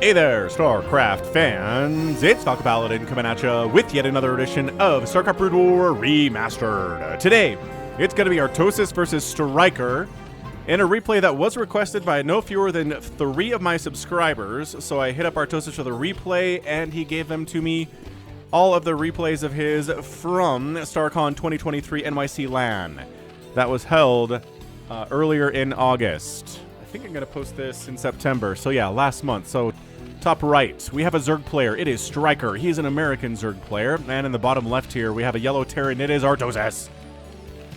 Hey there, StarCraft fans! It's Paladin coming at you with yet another edition of StarCraft Brood War Remastered. Today, it's going to be Artosis versus StRyKeR in a replay that was requested by no fewer than 3 of my subscribers. So I hit up Artosis for the replay, and he gave them to me, all of the replays of his from StarCon 2023 NYC LAN that was held earlier in August. I think I'm going to post this in September. So yeah, last month. So top right, we have a Zerg player. It is StRyKeR. He's an American Zerg player. And in the bottom left here, we have a yellow Terran. It is Artosis.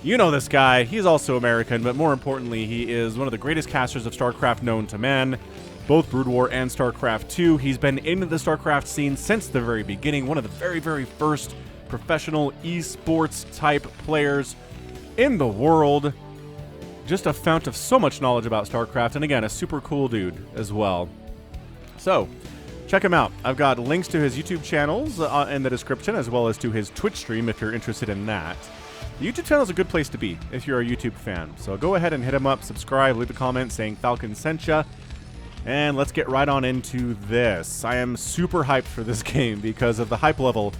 You know this guy. He's also American, but more importantly, he is one of the greatest casters of StarCraft known to man, both Brood War and StarCraft 2. He's been in the StarCraft scene since the very beginning, one of the very, very first professional esports type players in the world. Just a fount of so much knowledge about StarCraft, and again, a super cool dude as well. So, check him out. I've got links to his YouTube channels in the description, as well as to his Twitch stream if you're interested in that. The YouTube channel is a good place to be if you're a YouTube fan. So go ahead and hit him up, subscribe, leave a comment saying Falcon sent ya, and let's get right on into this. I am super hyped for this game because of the hype level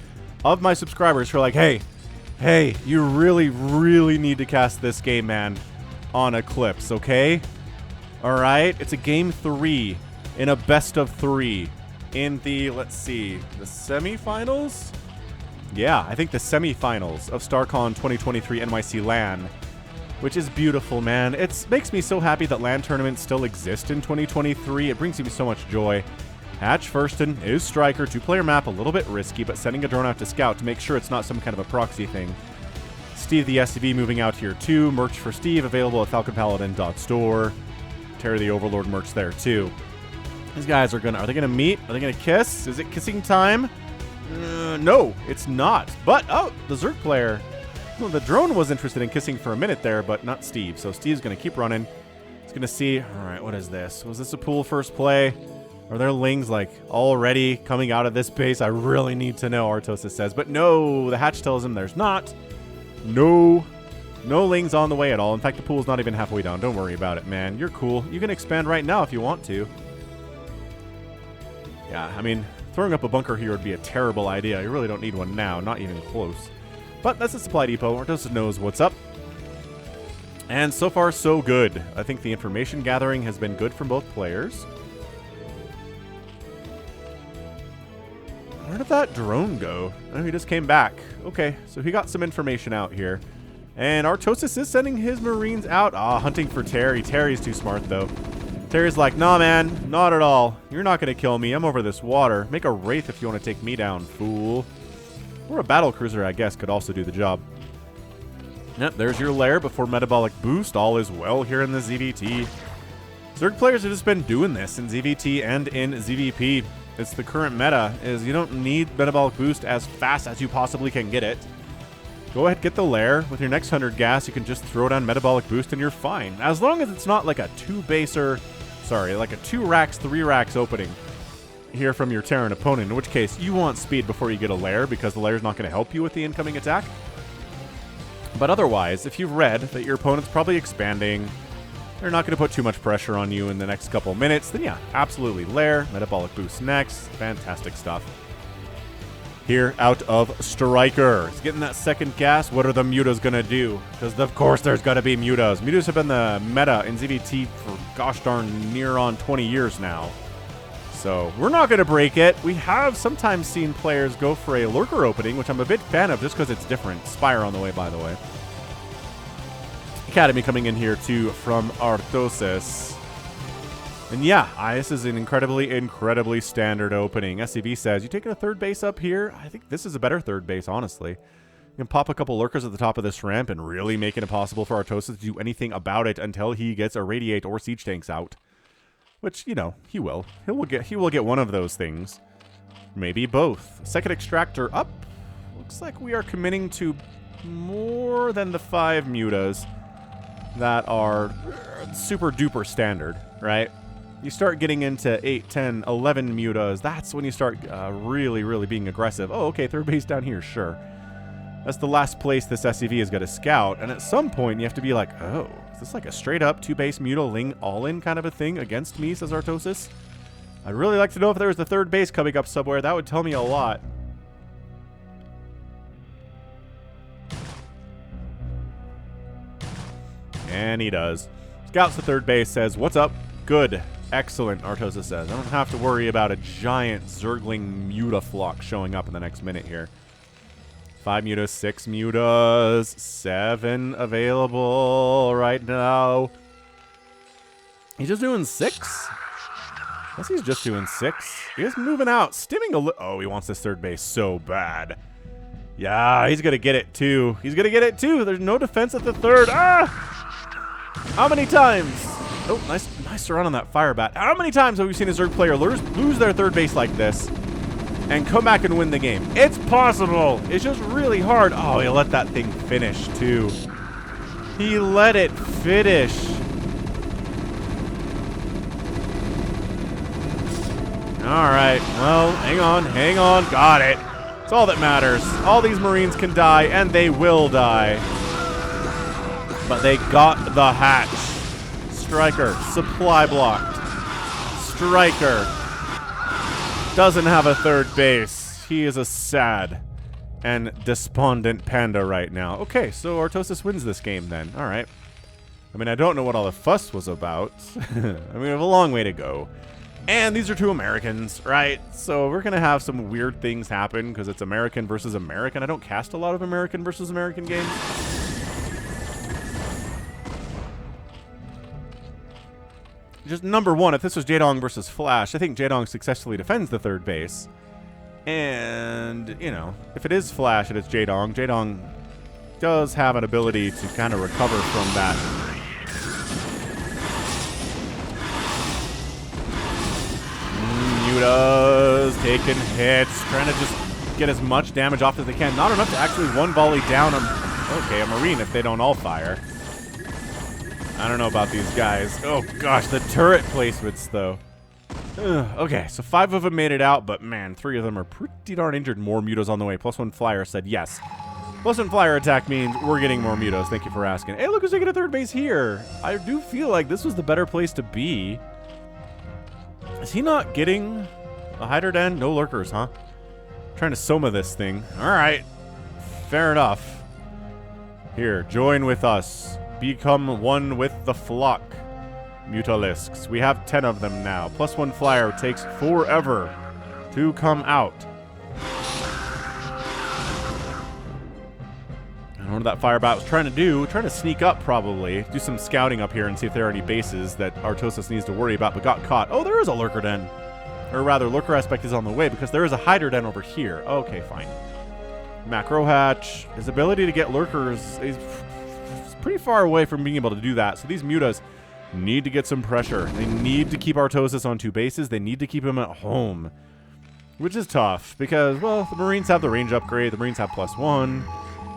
of my subscribers who are like, hey, you really, really need to cast this game, man, on Eclipse, okay? Alright, it's a game 3 in a best of 3 in the, let's see, the semifinals? Yeah, I think the semifinals of StarCon 2023 NYC LAN, which is beautiful, man. It makes me so happy that LAN tournaments still exist in 2023. It brings me so much joy. Hatch Firston is StRyKeR, 2-player map, a little bit risky, but sending a drone out to scout to make sure it's not some kind of a proxy thing. Steve the SCV moving out here too. Merch for Steve available at falconpaladin.store. Terry the Overlord merch there too. These guys are they gonna meet? Are they gonna kiss? Is it kissing time? No, it's not. But, oh, the Zerg player. Well, the drone was interested in kissing for a minute there, but not Steve. So Steve's gonna keep running. He's gonna see, all right, what is this? Was this a pool first play? Are there lings, like, already coming out of this base? I really need to know, Artosis says. But no, the hatch tells him there's not. No lings on the way at all. In fact, the pool's not even halfway down. Don't worry about it, man. You're cool. You can expand right now if you want to. Yeah, I mean, throwing up a bunker here would be a terrible idea. You really don't need one now. Not even close. But that's a supply depot. Artosis knows what's up. And so far, so good. I think the information gathering has been good from both players. Where did that drone go? Oh, he just came back. Okay, so he got some information out here. And Artosis is sending his Marines out. Hunting for Terry. Terry's too smart, though. Terry's like, nah, man, not at all. You're not going to kill me. I'm over this water. Make a Wraith if you want to take me down, fool. Or a battle cruiser, I guess, could also do the job. Yep, there's your lair before metabolic boost. All is well here in the ZVT. Zerg players have just been doing this in ZVT and in ZVP. It's the current meta, is you don't need metabolic boost as fast as you possibly can get it. Go ahead, get the lair. With your next 100 gas, you can just throw down metabolic boost and you're fine. As long as it's not like a 2 racks, 3 racks opening here from your Terran opponent, in which case you want speed before you get a lair because the lair's not going to help you with the incoming attack. But otherwise, if you've read that your opponent's probably expanding, they're not going to put too much pressure on you in the next couple minutes, then yeah, absolutely lair, metabolic boost next, fantastic stuff. Here out of StRyKeR. He's getting that second gas. What are the mutas going to do? Because of course there's got to be mutas. Mutas have been the meta in ZVT for gosh darn near on 20 years now. So we're not going to break it. We have sometimes seen players go for a lurker opening, which I'm a big fan of just because it's different. Spire on the way, by the way. Academy coming in here too from Artosis. And yeah, this is an incredibly standard opening. SCV says, you taking a third base up here? I think this is a better third base, honestly. You can pop a couple lurkers at the top of this ramp and really make it impossible for Artosis to do anything about it until he gets a Radiate or Siege Tanks out. Which, you know, he will. He will get one of those things. Maybe both. Second Extractor up. Looks like we are committing to more than the 5 mutas that are super duper standard, right? You start getting into 8, 10, 11 mutas, that's when you start really being aggressive. Oh, okay, third base down here, sure. That's the last place this SCV is going to scout, and at some point you have to be like, oh, is this like a straight up 2-base muta ling all-in kind of a thing against me, says Artosis? I'd really like to know if there was the third base coming up somewhere. That would tell me a lot. And he does. Scouts to third base, says, "What's up?" "Good. Excellent," Artosis says. "I don't have to worry about a giant Zergling Mutaflock showing up in the next minute here." 5 mutas, 6 mutas, 7 available right now. He's just doing 6? I guess he's just doing 6. He's moving out, stimming a little. Oh, he wants this third base so bad. Yeah, he's going to get it too. He's going to get it too. There's no defense at the third. Ah! How many times? Oh, nice run on that fire bat. How many times have we seen a Zerg player lose their third base like this and come back and win the game? It's possible. It's just really hard. Oh, he let that thing finish too. He let it finish. All right. Well, hang on. Got it. It's all that matters. All these Marines can die, and they will die. But they got the hatch. StRyKeR, supply blocked. StRyKeR doesn't have a third base. He is a sad and despondent panda right now. Okay, so Artosis wins this game then. All right. I mean, I don't know what all the fuss was about. I mean, we have a long way to go. And these are 2 Americans, right? So we're going to have some weird things happen because it's American versus American. I don't cast a lot of American versus American games. Just number one, if this was Jaedong versus Flash, I think Jaedong successfully defends the third base. And, you know, if it is Flash and it's Jaedong, Jaedong does have an ability to kind of recover from that. Mutas taking hits, trying to just get as much damage off as they can. Not enough to actually one volley down them. Okay, a Marine if they don't all fire. I don't know about these guys. Oh, gosh, the turret placements, though. Okay, so 5 of them made it out, but, man, 3 of them are pretty darn injured. More mutas on the way. +1 flyer said yes. +1 flyer attack means we're getting more mutas. Thank you for asking. Hey, look who's taking a third base here. I do feel like this was the better place to be. Is he not getting a hider den? No lurkers, huh? Trying to Soma this thing. All right. Fair enough. Here, join with us. Become one with the flock. Mutalisks. We have 10 of them now. +1 flyer takes forever to come out. I don't know what that firebat was trying to do. Trying to sneak up, probably. Do some scouting up here and see if there are any bases that Artosis needs to worry about, but got caught. Oh, there is a lurker den. Or rather, lurker aspect is on the way because there is a hider den over here. Okay, fine. Macro hatch. His ability to get lurkers is pretty far away from being able to do that. So these mutas need to get some pressure. They need to keep Artosis on 2 bases. They need to keep him at home, which is tough because, well, the Marines have the range upgrade. The Marines have +1.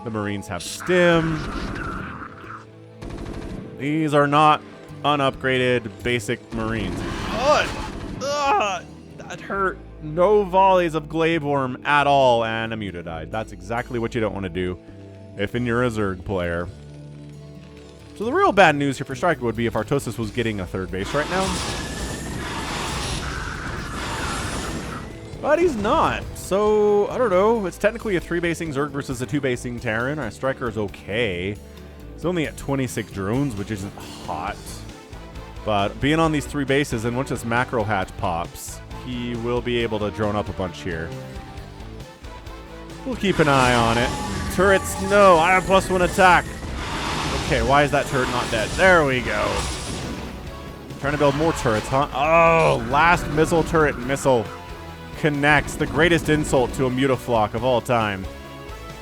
The Marines have stim. These are not unupgraded basic Marines. That hurt. No volleys of Glaveworm at all, and a muta died. That's exactly what you don't want to do if you're a Zerg player. So the real bad news here for StRyKeR would be if Artosis was getting a third base right now. But he's not. So, I don't know. It's technically a 3-basing Zerg versus a 2-basing Terran. Our StRyKeR is okay. It's only at 26 drones, which isn't hot. But being on these 3 bases, and once this macro hatch pops, he will be able to drone up a bunch here. We'll keep an eye on it. Turrets, no. I have +1 attack. Okay, why is that turret not dead? There we go. Trying to build more turrets, huh? Oh, last missile turret missile connects. The greatest insult to a mutaflock of all time.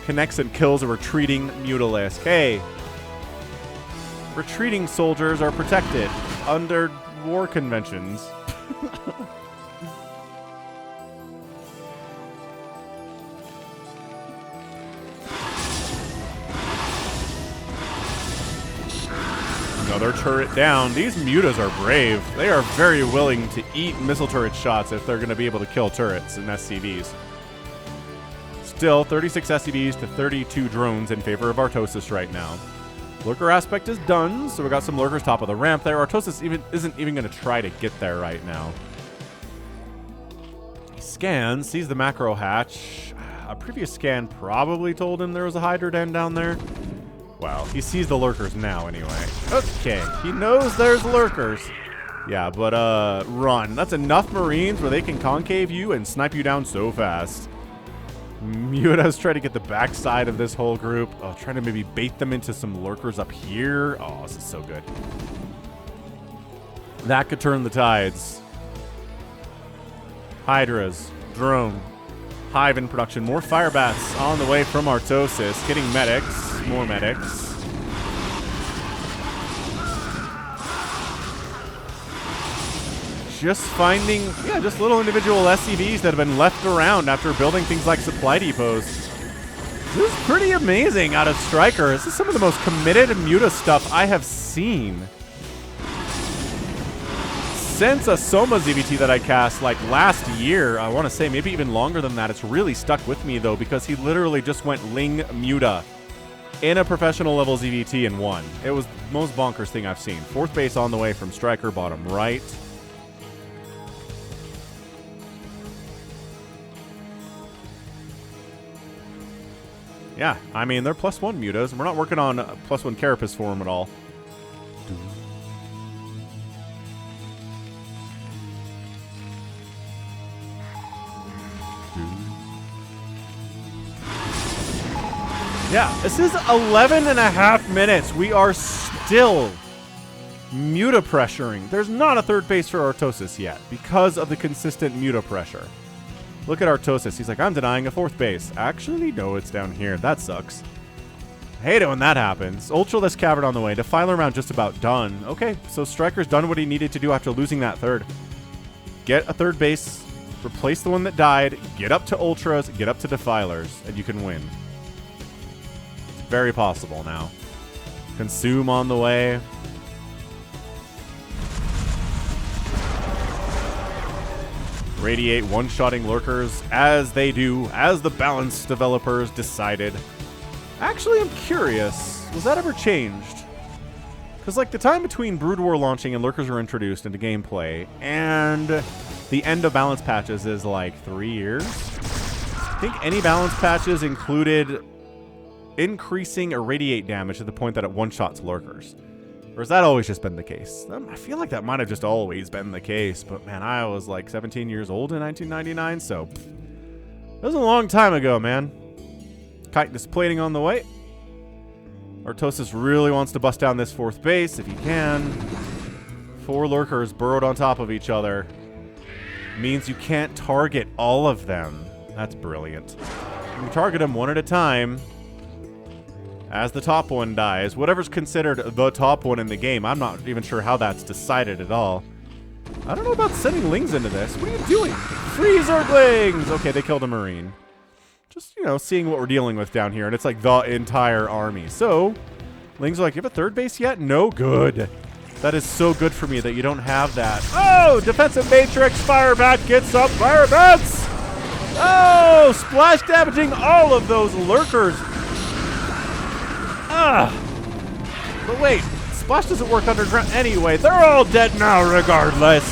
Connects and kills a retreating mutalisk. Hey, retreating soldiers are protected under war conventions. Another turret down. These mutas are brave. They are very willing to eat missile turret shots if they're going to be able to kill turrets and SCVs. Still, 36 SCVs to 32 drones in favor of Artosis right now. Lurker aspect is done, so we got some lurkers top of the ramp there. Artosis isn't even going to try to get there right now. He scans, sees the macro hatch. A previous scan probably told him there was a Hydra den down there. Well, he sees the lurkers now anyway. Okay, he knows there's lurkers. Yeah, but run. That's enough Marines where they can concave you and snipe you down so fast. Muta's trying to get the backside of this whole group. Oh, trying to maybe bait them into some lurkers up here. Oh, this is so good. That could turn the tides. Hydras, drone, hive in production. More fire bats on the way from Artosis. Getting medics, more medics. Just finding, yeah, just little individual SCVs that have been left around after building things like supply depots. This is pretty amazing out of StRyKeR. This is some of the most committed Muta stuff I have seen since a Soma ZVT that I cast like last year. I want to say maybe even longer than that. It's really stuck with me though, because he literally just went Ling Muta in a professional level ZVT and won. It was the most bonkers thing I've seen. Fourth base on the way from StRyKeR, bottom right. Yeah, I mean, they're +1 mutas, and we're not working on +1 carapace for them at all. Yeah, this is 11.5 minutes. We are still muta pressuring. There's not a third base for Artosis yet because of the consistent muta pressure. Look at Artosis. He's like, I'm denying a fourth base. Actually, no, it's down here. That sucks. I hate it when that happens. Ultralisk Cavern on the way. Defiler round just about done. Okay, so StRyKER's done what he needed to do after losing that third. Get a third base, replace the one that died, get up to Ultras, get up to Defilers, and you can win. It's very possible now. Consume on the way. Radiate one-shotting lurkers as they do, as the balance developers decided. Actually, I'm curious, was that ever changed? Because like the time between Brood War launching and lurkers were introduced into gameplay and the end of balance patches is like 3 years. I think any balance patches included increasing irradiate damage to the point that it one-shots lurkers. Or has that always just been the case? I feel like that might have just always been the case, but man, I was like 17 years old in 1999, so that was a long time ago, man. Kite displating on the way. Artosis really wants to bust down this fourth base if he can. 4 lurkers burrowed on top of each other. Means you can't target all of them. That's brilliant. You target them one at a time. As the top one dies, whatever's considered the top one in the game, I'm not even sure how that's decided at all. I don't know about sending Lings into this. What are you doing? Freeze Zerglings! Okay, they killed a Marine. Just, you know, seeing what we're dealing with down here, and it's like the entire army. So, Lings are like, you have a third base yet? No, good. That is so good for me that you don't have that. Oh, Defensive Matrix Firebat gets up Firebats! Oh, splash damaging all of those lurkers. But wait, splash doesn't work underground anyway. They're all dead now regardless.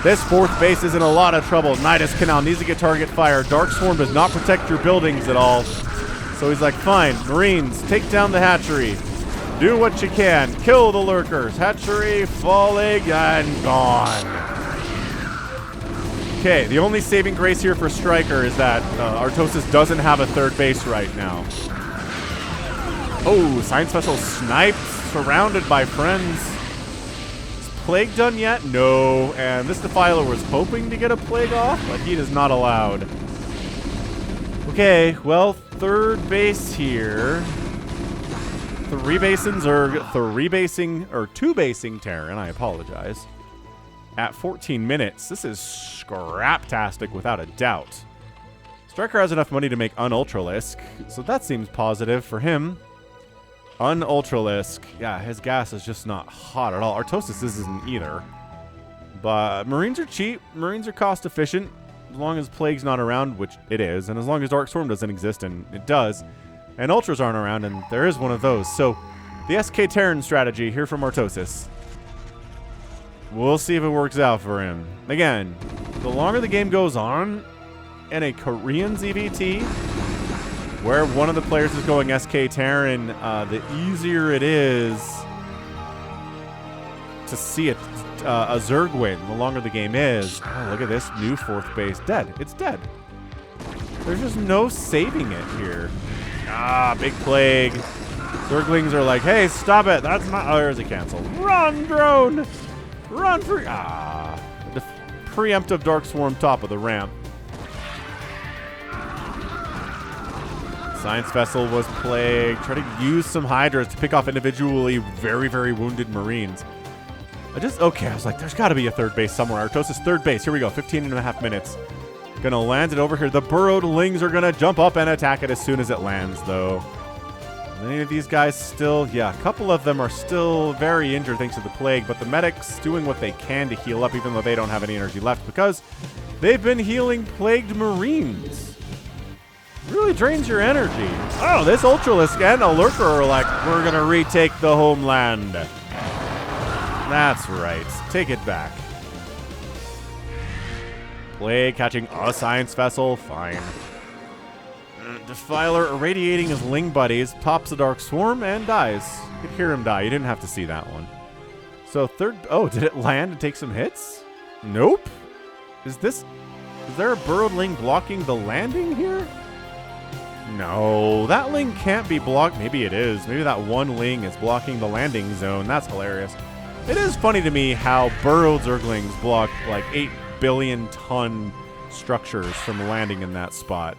This fourth base is in a lot of trouble. Nidus Canal needs to get target fire. Dark Swarm does not protect your buildings at all. So he's like, fine, Marines, take down the hatchery. Do what you can. Kill the lurkers. Hatchery falling and gone. Okay, the only saving grace here for StRyKER is that Artosis doesn't have a third base right now. Oh, Science Vessel sniped, surrounded by friends. Is Plague done yet? No. And this Defiler was hoping to get a Plague off, but he is not allowed. Okay, well, third base here. Two basing Terran, I apologize. At 14 minutes. This is scraptastic without a doubt. StRyKER has enough money to make un-Ultralisk, so that seems positive for him. Un-Ultralisk. Yeah, his gas is just not hot at all. Artosis isn't either. But Marines are cheap. Marines are cost efficient. As long as Plague's not around, which it is. And as long as Dark Storm doesn't exist, and it does. And Ultras aren't around, and there is one of those. So, the SK Terran strategy here from Artosis. We'll see if it works out for him. Again, the longer the game goes on, in a Korean ZVT, where one of the players is going SK Terran, the easier it is to see a Zerg win, the longer the game is. Oh, look at this new 4th base. Dead. It's dead. There's just no saving it here. Ah, big plague. Zerglings are like, hey, stop it. That's my... Oh, there's a cancel. Run, drone. Run for... Ah. The preemptive Dark Swarm top of the ramp. Science Vessel was plagued. Try to use some Hydras to pick off individually very, very wounded Marines. Okay, I was like, there's got to be a 3rd base somewhere. Artosis 3rd base. Here we go. 15.5 minutes. Gonna land it over here. The burrowed lings are gonna jump up and attack it as soon as it lands, though. Many of these guys still, yeah, a couple of them are still very injured thanks to the plague, but the medics doing what they can to heal up, even though they don't have any energy left, because they've been healing plagued Marines. Really drains your energy. Oh, this Ultralisk and a Lurker are like, we're gonna retake the homeland. That's right. Take it back. Plague catching a Science Vessel. Fine. Defiler irradiating his Ling buddies, pops a Dark Swarm, and dies. You could hear him die. You didn't have to see that one. So 3rd... Oh, did it land and take some hits? Nope. Is there a burrowed Ling blocking the landing here? No, that Ling can't be blocked. Maybe it is. Maybe that one Ling is blocking the landing zone. That's hilarious. It is funny to me how burrowed Zerglings block like 8 billion ton structures from landing in that spot.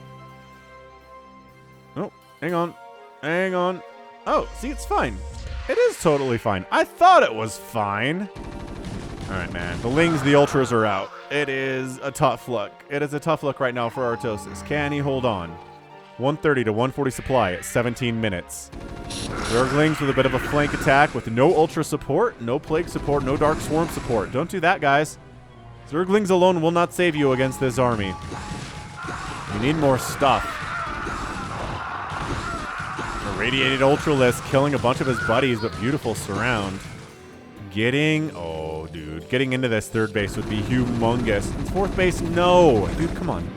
Oh, hang on. Hang on. Oh, see, it's fine. It is totally fine. I thought it was fine. All right, man. The Lings, the Ultras are out. It is a tough look. It is a tough look right now for Artosis. Can he hold on? 130 to 140 supply at 17 minutes. Zerglings with a bit of a flank attack with no Ultra support, no Plague support, no Dark Swarm support. Don't do that, guys. Zerglings alone will not save you against this army. You need more stuff. Irradiated Ultralisk killing a bunch of his buddies, but beautiful surround. Oh, dude. Getting into this 3rd base would be humongous. 4th base, no. Dude, come on.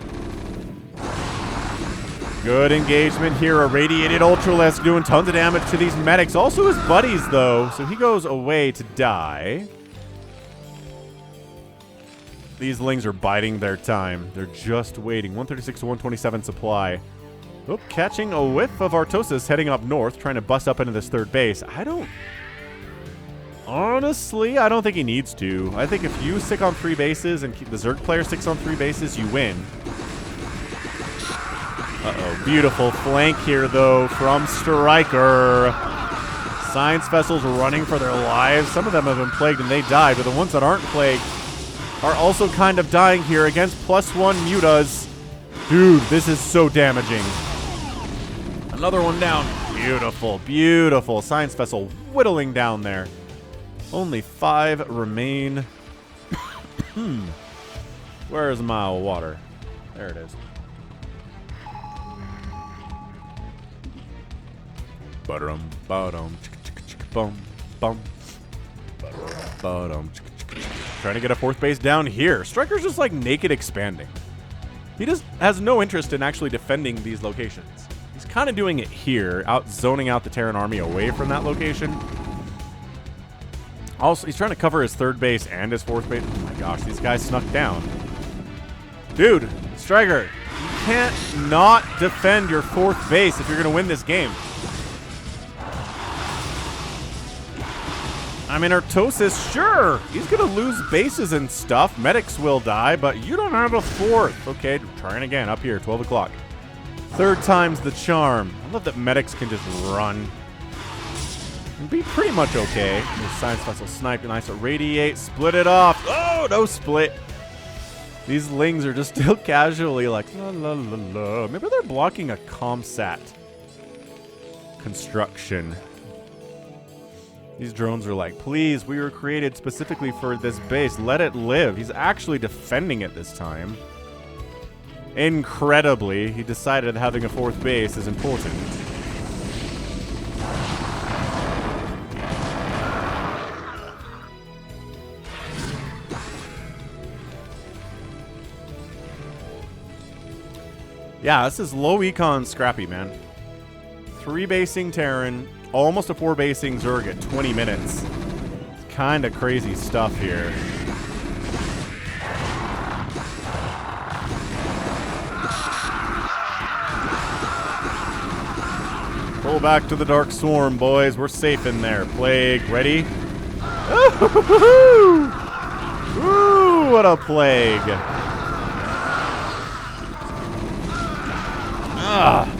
Good engagement here. Irradiated Ultralisk doing tons of damage to these medics. Also his buddies, though. So he goes away to die. These Lings are biding their time. They're just waiting. 136 to 127 supply. Oh, catching a whiff of Artosis heading up north, trying to bust up into this 3rd base. Honestly, I don't think he needs to. I think if you stick on 3 bases and keep the Zerg player sticks on 3 bases, you win. Uh-oh. Beautiful flank here, though, from StRyKeR. Science Vessels running for their lives. Some of them have been plagued and they died, but the ones that aren't plagued are also kind of dying here against +1 mutas. Dude, this is so damaging. Another one down. Beautiful, beautiful. Science Vessel whittling down there. Only 5 remain. Where is my water? There it is. Ba-dum, ba-dum, bum, bum. Ba-dum, trying to get a 4th base down here. StRyKeR's just like naked expanding. He just has no interest in actually defending these locations. He's kind of doing it here, zoning out the Terran army away from that location. Also, he's trying to cover his 3rd base and his 4th base. Oh my gosh, these guys snuck down. Dude, StRyKeR, you can't not defend your 4th base if you're going to win this game. I mean, Artosis, sure, he's going to lose bases and stuff. Medics will die, but you don't have a 4th. Okay, trying again up here, 12 o'clock. 3rd time's the charm. I love that medics can just run and be pretty much okay. Science Vessel sniped, nice irradiate, split it off. Oh, no split. These Lings are just still casually like, la la la la. Maybe they're blocking a ComSat construction. These drones are like, please, we were created specifically for this base. Let it live. He's actually defending it this time. Incredibly, he decided having a 4th base is important. Yeah, this is low econ Scrappy, man. 3 basing Terran, almost a 4 basing Zerg at 20 minutes. It's kind of crazy stuff here. Pull back to the Dark Swarm, boys. We're safe in there. Plague, ready? Ooh, what a plague.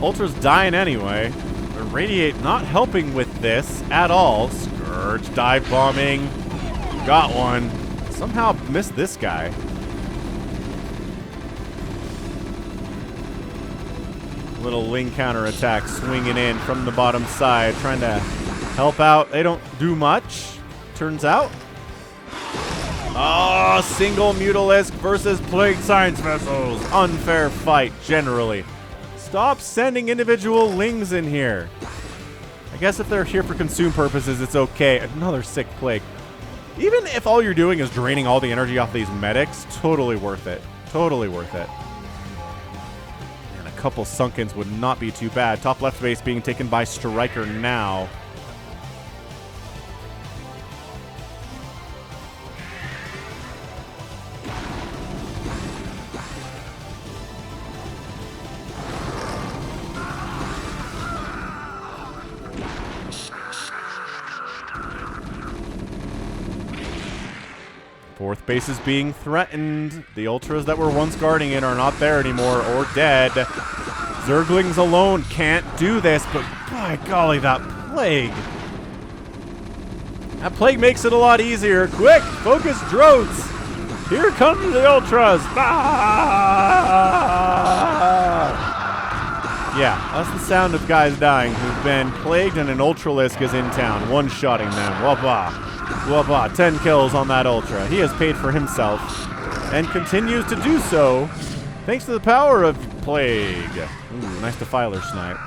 Ultra's dying anyway. Irradiate not helping with this at all. Scourge dive bombing. Got one. Somehow missed this guy. Little Ling counterattack swinging in from the bottom side, trying to help out. They don't do much, turns out. Oh, single Mutalisk versus Plague Science Vessels. Unfair fight, generally. Stop sending individual Lings in here. I guess if they're here for consume purposes, it's okay. Another sick Plague. Even if all you're doing is draining all the energy off these medics, totally worth it. Totally worth it. Couple Sunkens would not be too bad. Top left base being taken by StRyKeR now. Fourth base is being threatened. The Ultras that were once guarding it are not there anymore or dead. Zerglings alone can't do this, but by golly, that Plague. That Plague makes it a lot easier. Quick, focus drones. Here comes the Ultras. Yeah, that's the sound of guys dying who've been plagued and an Ultralisk is in town, one-shotting them. Wabba. Wabba, 10 kills on that Ultra. He has paid for himself and continues to do so thanks to the power of Plague. Ooh, nice Defiler snipe.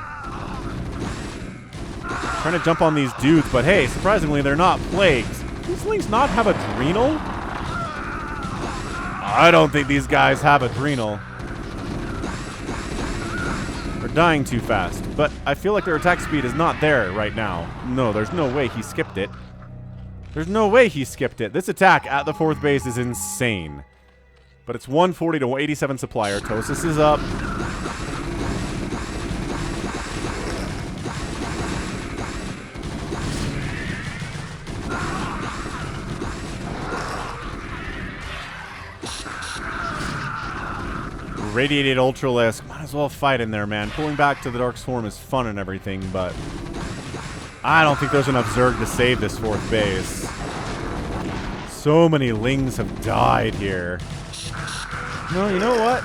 Trying to jump on these dudes, but hey, surprisingly, they're not Plagues. These Lings not have Adrenal? I don't think these guys have Adrenal. They're dying too fast, but I feel like their attack speed is not there right now. No, there's no way he skipped it. There's no way he skipped it. This attack at the fourth base is insane. But it's 140 to 87 supply. Artosis is up. Radiated Ultralisk. Might as well fight in there, man. Pulling back to the Dark Swarm is fun and everything, but I don't think there's enough Zerg to save this fourth base. So many Lings have died here. No, you know what?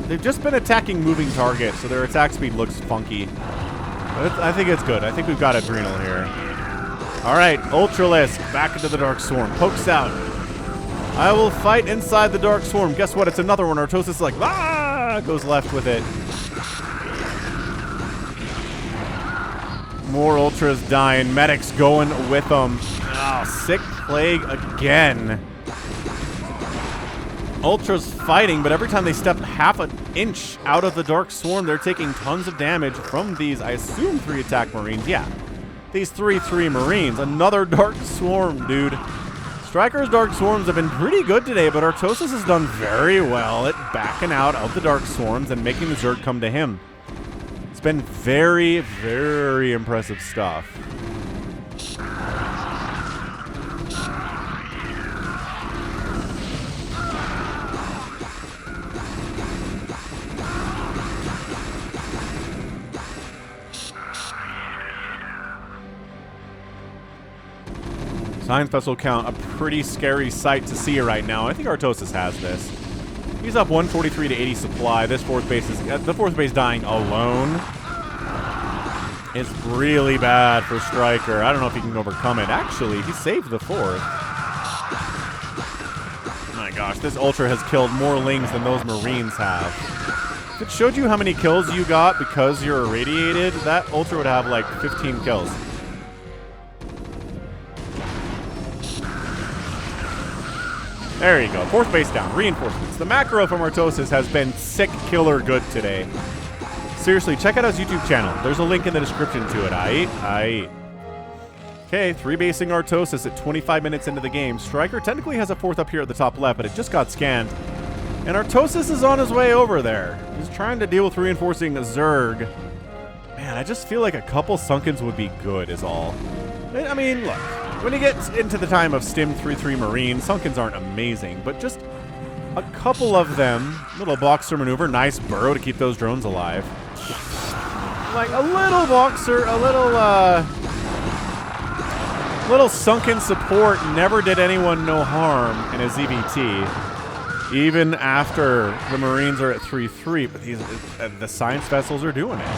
They've just been attacking moving targets, so their attack speed looks funky. But I think it's good. I think we've got Adrenal here. Alright, Ultralisk back into the Dark Swarm. Pokes out. I will fight inside the Dark Swarm. Guess what? It's another one. Artosis is like, ah! Goes left with it. More Ultras dying. Medics going with them. Oh, sick Plague again. Ultras fighting, but every time they step half an inch out of the Dark Swarm, they're taking tons of damage from these, I assume, 3 attack Marines. Yeah, these 3/3 Marines. Another Dark Swarm, dude. StRyKeR's Dark Swarms have been pretty good today, but Artosis has done very well at backing out of the Dark Swarms and making the Zerg come to him. It's been very, very impressive stuff. Science Vessel count, a pretty scary sight to see right now. I think Artosis has this. He's up 143 to 80 supply. This fourth base is the fourth base dying alone. It's really bad for StRyKeR. I don't know if he can overcome it. Actually, he saved the fourth. Oh my gosh, this Ultra has killed more Lings than those Marines have. If it showed you how many kills you got because you're irradiated, that Ultra would have like 15 kills. There you go. Fourth base down. Reinforcements. The macro from Artosis has been sick killer good today. Seriously, check out his YouTube channel. There's a link in the description to it. Aight. Okay, 3-basing Artosis at 25 minutes into the game. StRyKeR technically has a fourth up here at the top left, but it just got scanned. And Artosis is on his way over there. He's trying to deal with reinforcing Zerg. Man, I just feel like a couple Sunkens would be good is all. I mean, look. When you get into the time of Stim 3-3 Marine, Sunkens aren't amazing, but just a couple of them. Little boxer maneuver. Nice burrow to keep those drones alive. Like a little boxer, a little sunken support never did anyone no harm in a ZVT. Even after the Marines are at 3-3, but the science vessels are doing it.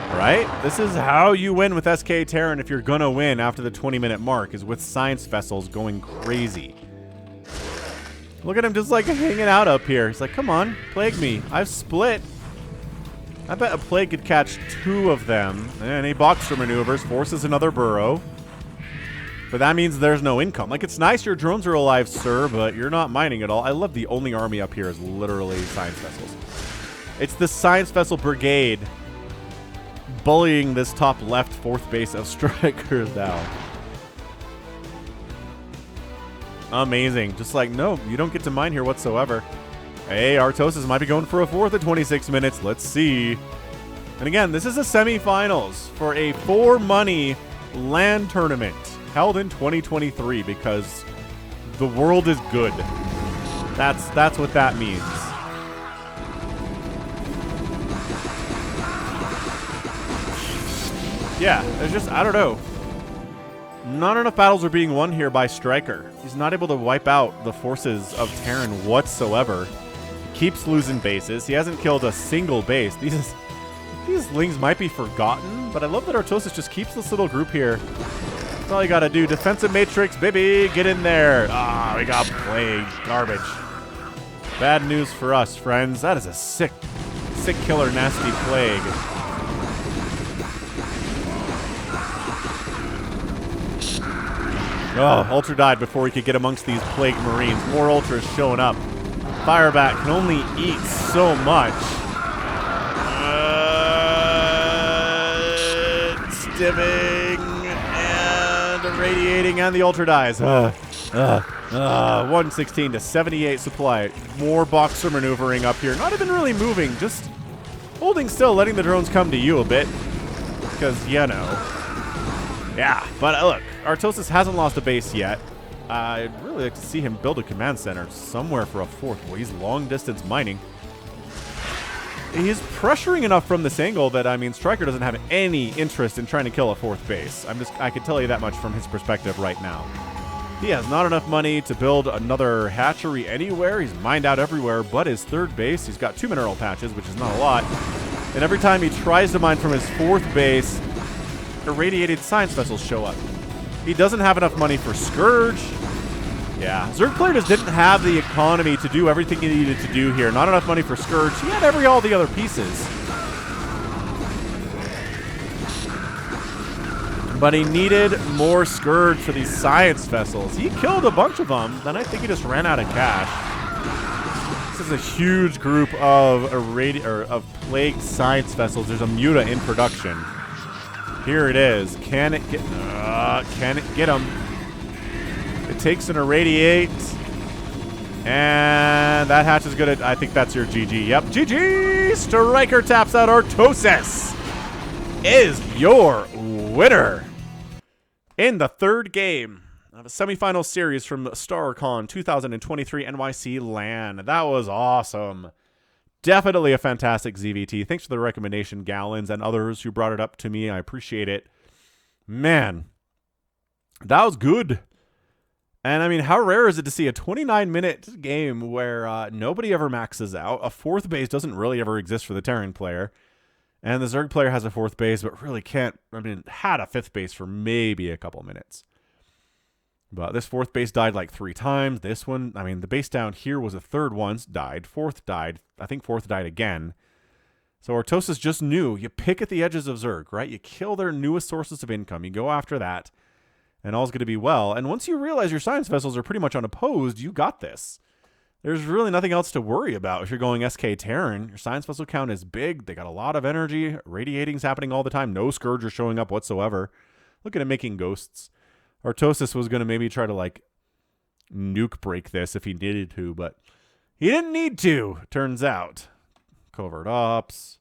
Right? This is how you win with SK Terran if you're gonna win after the 20-minute mark, is with science vessels going crazy. Look at him just like hanging out up here. He's like, come on, plague me. I've split. I bet a plague could catch 2 of them. And he boxer maneuvers, forces another burrow. But that means there's no income. Like, it's nice your drones are alive, sir, but you're not mining at all. I love the only army up here is literally science vessels. It's the science vessel brigade bullying this top left fourth base of StRyKeR down. Amazing. Just like, no, you don't get to mine here whatsoever. Hey, Artosis might be going for a fourth at 26 minutes. Let's see. And again, this is a semifinals for a 4-money land tournament held in 2023 because the world is good. That's what that means. Yeah, there's just, I don't know. Not enough battles are being won here by StRyKeR. He's not able to wipe out the forces of Terran whatsoever. He keeps losing bases. He hasn't killed a single base. These lings might be forgotten, but I love that Artosis just keeps this little group here. That's all you gotta do. Defensive matrix, baby, get in there. Ah, we got plague. Garbage. Bad news for us, friends. That is a sick killer, nasty plague. Oh, Ultra died before he could get amongst these plague Marines. More Ultras showing up. Firebat can only eat so much. Stimming and irradiating, and the Ultra dies. 116 to 78 supply. More boxer maneuvering up here. Not even really moving, just holding still, letting the drones come to you a bit. Because, you know. Yeah, but look, Artosis hasn't lost a base yet. I'd really like to see him build a command center somewhere for a fourth. Well, he's long distance mining. He's pressuring enough from this angle that, I mean, StRyKeR doesn't have any interest in trying to kill a fourth base. I can tell you that much from his perspective right now. He has not enough money to build another hatchery anywhere. He's mined out everywhere but his third base. He's got 2 mineral patches, which is not a lot. And every time he tries to mine from his fourth base, irradiated science vessels show up. He doesn't have enough money for Scourge. Yeah, Zerg player just didn't have the economy to do everything he needed to do here. Not enough money for Scourge. He had all the other pieces. But he needed more Scourge for these science vessels. He killed a bunch of them, then I think he just ran out of cash. This is a huge group of plagued science vessels. There's a Muta in production. Here it is. Can it get him? It takes an irradiate. And that hatch is good. I think that's your GG. Yep, GG! StRyKeR taps out. Artosis is your winner in the third game of a semifinal series from StarCon 2023 NYC LAN. That was awesome. Definitely a fantastic ZVT. Thanks for the recommendation, Gallons, and others who brought it up to me. I appreciate it. Man, that was good. And, I mean, how rare is it to see a 29-minute game where nobody ever maxes out? A fourth base doesn't really ever exist for the Terran player. And the Zerg player has a fourth base, but really can't, I mean, had a fifth base for maybe a couple minutes. But this fourth base died like 3 times. This one, I mean, the base down here was a third once, died. Fourth died. I think fourth died again. So Artosis just knew. You pick at the edges of Zerg, right? You kill their newest sources of income. You go after that. and all's going to be well. And once you realize your science vessels are pretty much unopposed, you got this. There's really nothing else to worry about if you're going SK Terran. Your science vessel count is big. They got a lot of energy. Radiating's happening all the time. No Scourge are showing up whatsoever. Look at him making ghosts. Artosis was going to maybe try to, like, nuke break this if he needed to, but he didn't need to, turns out. Covert Ops.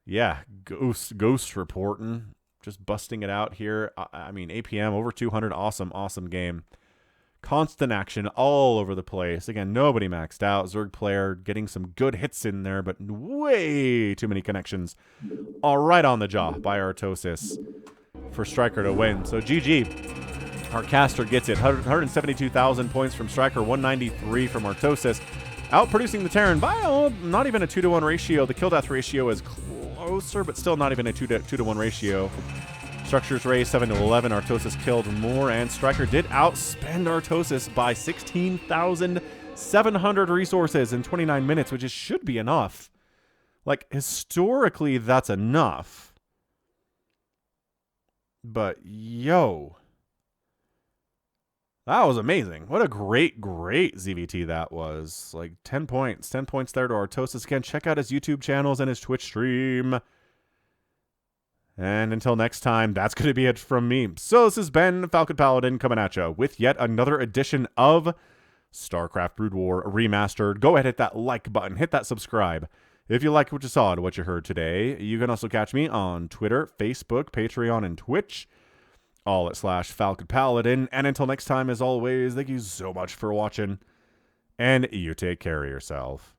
Yeah, ghost reporting. Just busting it out here. I mean, APM, over 200. Awesome, awesome game. Constant action all over the place. Again, nobody maxed out. Zerg player getting some good hits in there, but way too many connections. All right on the jaw by Artosis for StRyKeR to win. So GG. Our caster gets it. 172,000 points from StRyKeR, 193 from Artosis. Outproducing the Terran by not even a 2-to-1 ratio. The kill-death ratio is closer, but still not even a 2-to-1 ratio. Structures raised 7-11. Artosis killed more, and StRyKeR did outspend Artosis by 16,700 resources in 29 minutes, which should be enough. Like, historically, that's enough. But, yo. That was amazing. What a great, great ZVT that was. Like, 10 points. 10 points there to Artosis. Again, check out his YouTube channels and his Twitch stream. And until next time, that's going to be it from me. So this has been Falcon Paladin coming at you with yet another edition of StarCraft Brood War Remastered. Go ahead, hit that like button, hit that subscribe. If you liked what you saw and what you heard today, you can also catch me on Twitter, Facebook, Patreon, and Twitch, all at /Falcon Paladin. And until next time, as always, thank you so much for watching, and you take care of yourself.